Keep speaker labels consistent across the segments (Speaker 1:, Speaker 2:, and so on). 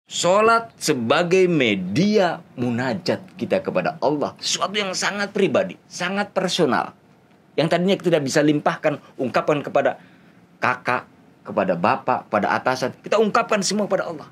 Speaker 1: Sholat sebagai media munajat kita kepada Allah, sesuatu yang sangat pribadi, sangat personal, yang tadinya kita tidak bisa limpahkan, ungkapkan kepada kakak, kepada bapak, pada atasan, kita ungkapkan semua kepada Allah.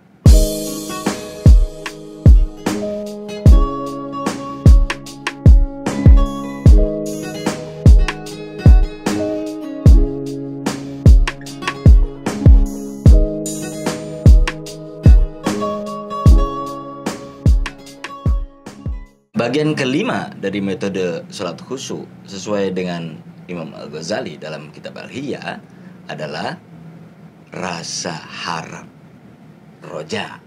Speaker 1: Bagian kelima dari metode sholat khusyuk sesuai dengan Imam Al-Ghazali dalam kitab Al-Hiyya adalah rasa harap, roja.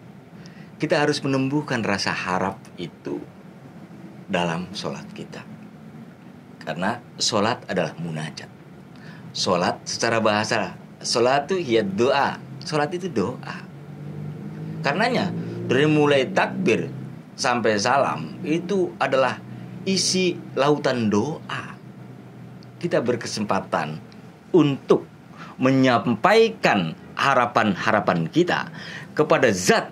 Speaker 1: Kita harus menumbuhkan rasa harap itu dalam sholat kita, karena sholat adalah munajat. Sholat secara bahasa, sholat itu hiya doa. Sholat itu doa. Karenanya dari mulai takbir sampai salam itu adalah isi lautan doa. Kita berkesempatan untuk menyampaikan harapan-harapan kita kepada zat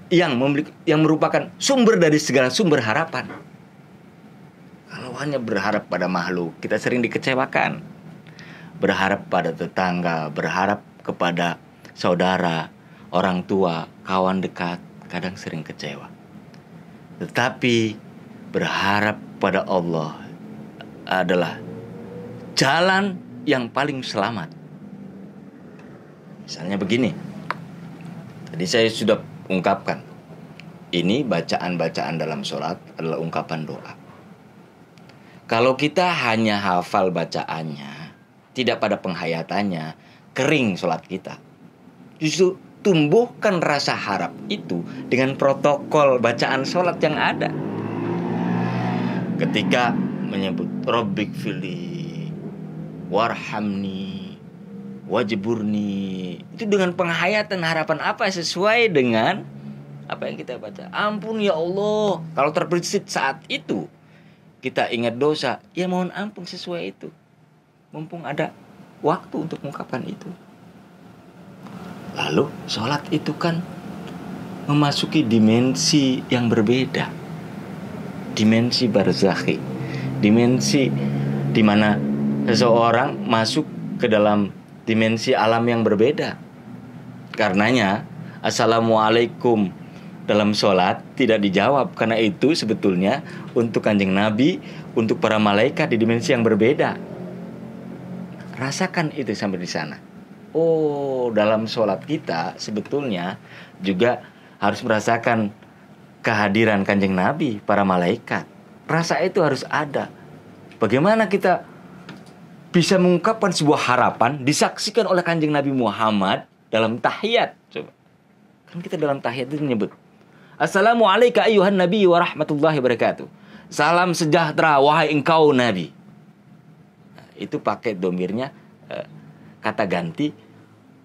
Speaker 1: yang merupakan sumber dari segala sumber harapan. Kalau hanya berharap pada makhluk, kita sering dikecewakan. Berharap pada tetangga, berharap kepada saudara, orang tua, kawan dekat, kadang sering kecewa. Tetapi berharap pada Allah adalah jalan yang paling selamat. Misalnya begini, tadi saya sudah ungkapkan, ini bacaan-bacaan dalam sholat adalah ungkapan doa. Kalau kita hanya hafal bacaannya, tidak pada penghayatannya, kering sholat kita. Justru tumbuhkan rasa harap itu dengan protokol bacaan sholat yang ada. Ketika menyebut Rabbik fili warhamni wajburni, itu dengan penghayatan harapan apa sesuai dengan apa yang kita baca. Ampun ya Allah. Kalau terbersit saat itu kita ingat dosa, ya mohon ampun sesuai itu. Mumpung ada waktu untuk mengungkapkan itu. Lalu sholat itu kan memasuki dimensi yang berbeda, dimensi barzakhi, dimensi di mana seseorang masuk ke dalam dimensi alam yang berbeda. Karenanya assalamualaikum dalam sholat tidak dijawab, karena itu sebetulnya untuk Kanjeng Nabi, untuk para malaikat di dimensi yang berbeda. Rasakan itu sampai di sana. Oh, dalam sholat kita sebetulnya juga harus merasakan kehadiran Kanjeng Nabi, para malaikat. Rasa itu harus ada. Bagaimana kita bisa mengungkapkan sebuah harapan disaksikan oleh Kanjeng Nabi Muhammad dalam tahiyat? Coba. Kan kita dalam tahiyat itu menyebut Assalamualaikum ayyuhan nabi wa rahmatullahi wabarakatuh. Salam sejahtera wahai engkau Nabi. Nah, itu pakai domirnya kata ganti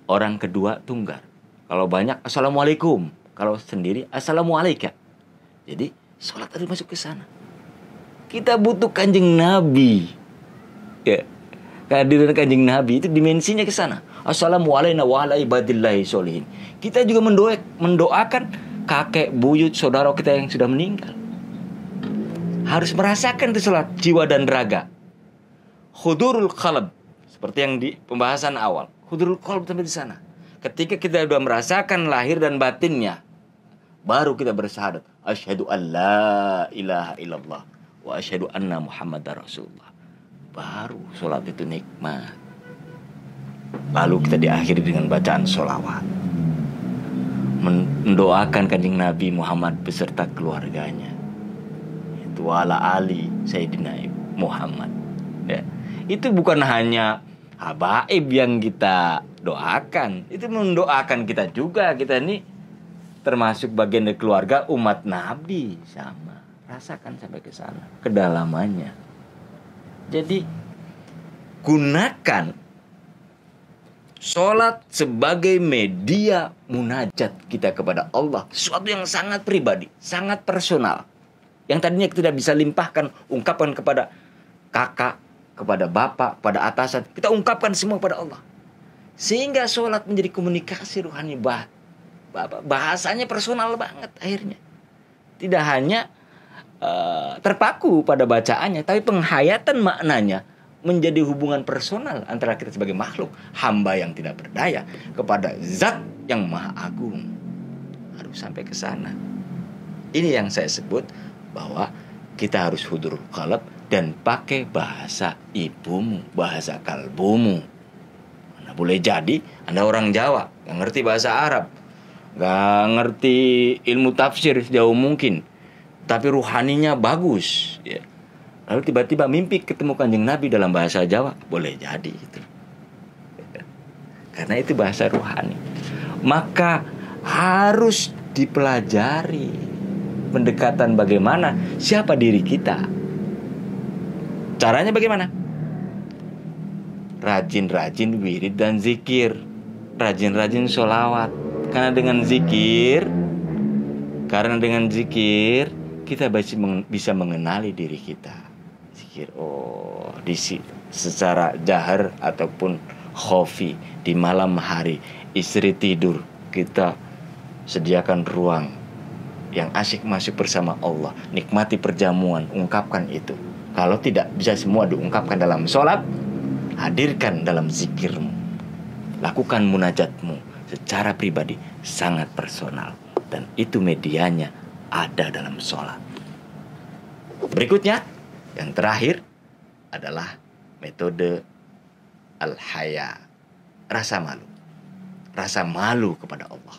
Speaker 1: orang kedua tunggal. Kalau banyak assalamualaikum, kalau sendiri assalamualaikum. Jadi sholat harus masuk ke sana. Kita butuh Kanjeng Nabi. Ya, kehadiran Kanjeng Nabi itu dimensinya ke sana. Assalamualaikum wa ala ibadillahi sholihin. Kita juga mendoakan kakek, buyut, saudara kita yang sudah meninggal. Harus merasakan itu sholat jiwa dan raga. Hudurul qalb, seperti yang di pembahasan awal. Hudurul qalb sampai di sana. Ketika kita sudah merasakan lahir dan batinnya, baru kita bersyahadat asyhadu an la ilaha illallah wa asyhadu anna muhammadar rasulullah. Baru sholat itu nikmat. Lalu kita diakhiri dengan bacaan sholawat, mendoakan Kanjeng Nabi Muhammad beserta keluarganya, itu ala ali Sayyidina Muhammad. Ya. Itu bukan hanya habaib yang kita doakan, itu mendoakan kita juga. Kita ini termasuk bagian dari keluarga umat Nabi, sama. Rasakan sampai ke sana kedalamannya. Jadi gunakan sholat sebagai media munajat kita kepada Allah, sesuatu yang sangat pribadi, sangat personal, yang tadinya kita tidak bisa limpahkan, ungkapkan kepada kakak, kepada bapak, pada atasan, kita ungkapkan semua kepada Allah. Sehingga sholat menjadi komunikasi rohani bahasanya personal banget akhirnya. Tidak hanya terpaku pada bacaannya, tapi penghayatan maknanya menjadi hubungan personal antara kita sebagai makhluk hamba yang tidak berdaya kepada zat yang maha agung. Harus sampai ke sana. Ini yang saya sebut bahwa kita harus hudurul qalb dan pakai bahasa ibumu, bahasa kalbumu. Nah, boleh jadi Anda orang Jawa, gak ngerti bahasa Arab, gak ngerti ilmu tafsir sejauh mungkin, tapi ruhaninya bagus, ya. Lalu tiba-tiba mimpi ketemu Kanjeng Nabi dalam bahasa Jawa, boleh jadi itu. Karena itu bahasa ruhani. Maka harus dipelajari pendekatan bagaimana, siapa diri kita. Caranya bagaimana? Rajin-rajin wirid dan zikir, rajin-rajin sholawat. Karena dengan zikir kita bisa mengenali diri kita. Zikir, secara jahar ataupun khofi, di malam hari istri tidur, kita sediakan ruang yang asyik masuk bersama Allah, nikmati perjamuan, ungkapkan itu. Kalau tidak bisa semua diungkapkan dalam sholat, hadirkan dalam zikirmu, lakukan munajatmu secara pribadi, sangat personal, dan itu medianya ada dalam sholat. Berikutnya, yang terakhir adalah metode al-haya, rasa malu kepada Allah.